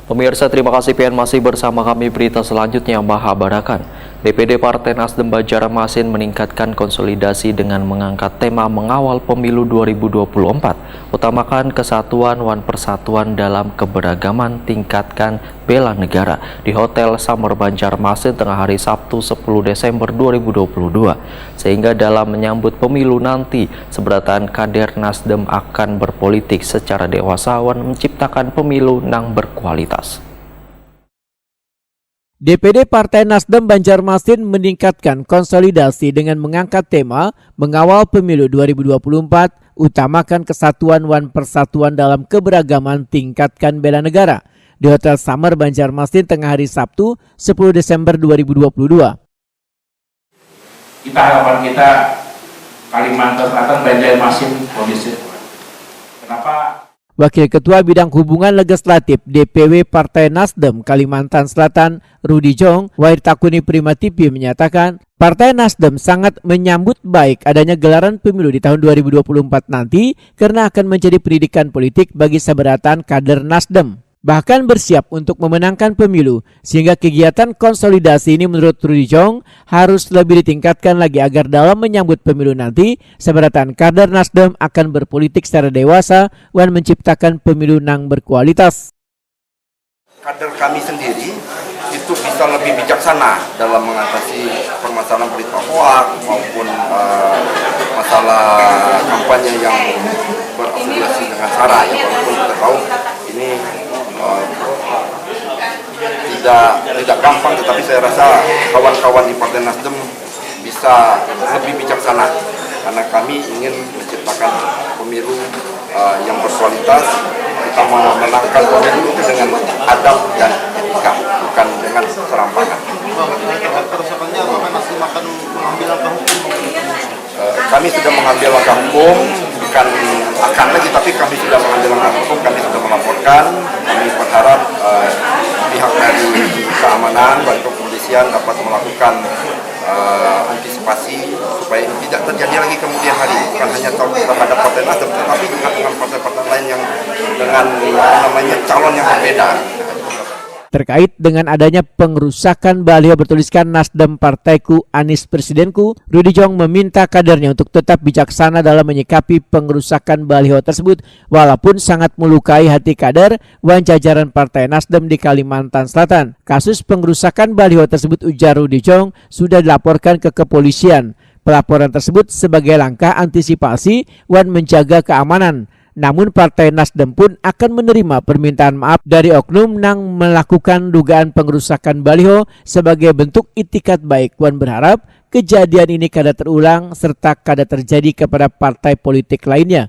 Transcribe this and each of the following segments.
Pemirsa, terima kasih PN masih bersama kami. Berita selanjutnya Mahabarakan. DPD Partai Nasdem Banjarmasin meningkatkan konsolidasi dengan mengangkat tema mengawal pemilu 2024. Utamakan kesatuan wan persatuan dalam keberagaman, tingkatkan bela negara di Hotel Summer Banjarmasin tengah hari Sabtu 10 Desember 2022. Sehingga dalam menyambut pemilu nanti, seberatan kader Nasdem akan berpolitik secara dewasa wan menciptakan pemilu yang berkualitas. DPD Partai Nasdem Banjarmasin meningkatkan konsolidasi dengan mengangkat tema mengawal pemilu 2024, utamakan kesatuan wan persatuan dalam keberagaman, tingkatkan bela negara di Hotel Summer Banjarmasin tengah hari Sabtu 10 Desember 2022. Harapan kita Kalimantan Selatan Banjarmasin kondisi. Kenapa? Wakil Ketua Bidang Hubungan Legislatif DPW Partai Nasdem Kalimantan Selatan, Rudy Jong, Wairtakuni Prima TV menyatakan, Partai Nasdem sangat menyambut baik adanya gelaran pemilu di tahun 2024 nanti karena akan menjadi pendidikan politik bagi seberatan kader Nasdem. Bahkan bersiap untuk memenangkan pemilu, sehingga kegiatan konsolidasi ini menurut Rudy Jong harus lebih ditingkatkan lagi agar dalam menyambut pemilu nanti, seberatan kader Nasdem akan berpolitik secara dewasa dan menciptakan pemilu yang berkualitas. Kader kami sendiri itu bisa lebih bijaksana dalam mengatasi permasalahan berita hoax maupun masalah kampanye yang berafiliasi dengan SARA, ya, walaupun kita tahu ini tidak gampang, tetapi saya rasa kawan-kawan di Partai Nasdem bisa lebih bijaksana karena kami ingin menciptakan pemilu yang berkualitas. Kita mau menangkan pemilu itu dengan adab dan etika, bukan dengan serampangan. Kerusakannya apakah Nasdem akan mengambil langkah hukum? Kami sudah mengambil langkah hukum, bukan akan lagi, tapi kami sudah mengambil langkah hukum. Kami sudah melaporkan. Kami berharap pihak dari keamanan, baik kepolisian dapat melakukan antisipasi supaya ini tidak terjadi lagi kemudian hari, bukan hanya terhadap Partai Nasdem, tetapi juga dengan partai-partai lain yang dengan calon yang berbeda. Terkait dengan adanya pengerusakan baliho bertuliskan Nasdem Partaiku, Anies Presidenku, Rudy Jong meminta kadernya untuk tetap bijaksana dalam menyikapi pengerusakan baliho tersebut walaupun sangat melukai hati kader wan jajaran Partai Nasdem di Kalimantan Selatan. Kasus pengerusakan baliho tersebut, ujar Rudy Jong, sudah dilaporkan ke kepolisian. Pelaporan tersebut sebagai langkah antisipasi wan menjaga keamanan. Namun Partai Nasdem pun akan menerima permintaan maaf dari oknum yang melakukan dugaan pengerusakan baliho sebagai bentuk itikat baik. Wan berharap kejadian ini kada terulang serta kada terjadi kepada partai politik lainnya.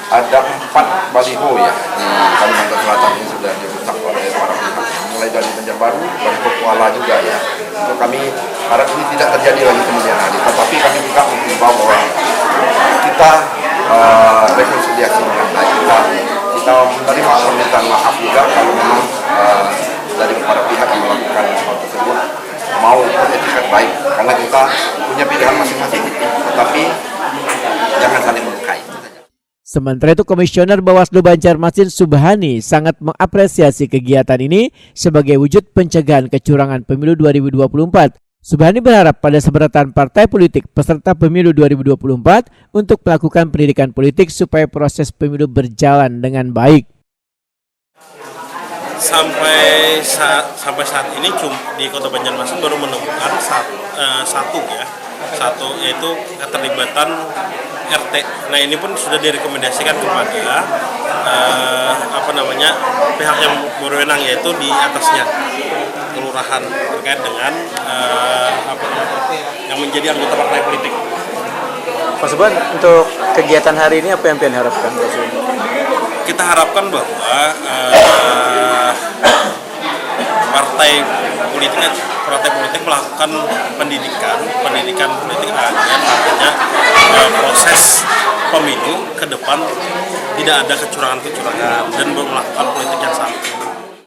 Ada 4 baliho ya di Kalimantan Selatan ini sudah dirusak oleh para pihak, mulai dari Banjarbaru, dari Kuala juga ya. Untuk kami harap ini tidak terjadi lagi kemudian hari. Tetapi kami juga mengimbau bahwa kita rekonsiliasi dengan baik, kita menerima permintaan maaf juga kalau memang dari para pihak yang melakukan hal tersebut mau beretikat baik, karena kita punya pilihan masing-masing, tetapi jangan saling melukai. Sementara itu, Komisioner Bawaslu Banjarmasin Subhani sangat mengapresiasi kegiatan ini sebagai wujud pencegahan kecurangan pemilu 2024. Subhani berharap pada seberatan partai politik peserta pemilu 2024 untuk melakukan pendidikan politik supaya proses pemilu berjalan dengan baik. Sampai saat ini di Kota Banjarmasin baru menemukan satu yaitu keterlibatan RT. Nah, ini pun sudah direkomendasikan kepada pihak yang berwenang, yaitu di atasnya kelurahan terkait dengan yang menjadi anggota partai politik. Pak Subhan, untuk kegiatan hari ini apa yang Pian harapkan? Kita harapkan bahwa partai politik melakukan pendidikan politik agar nantinya proses pemilu ke depan tidak ada kecurangan dan melakukan politik yang santun.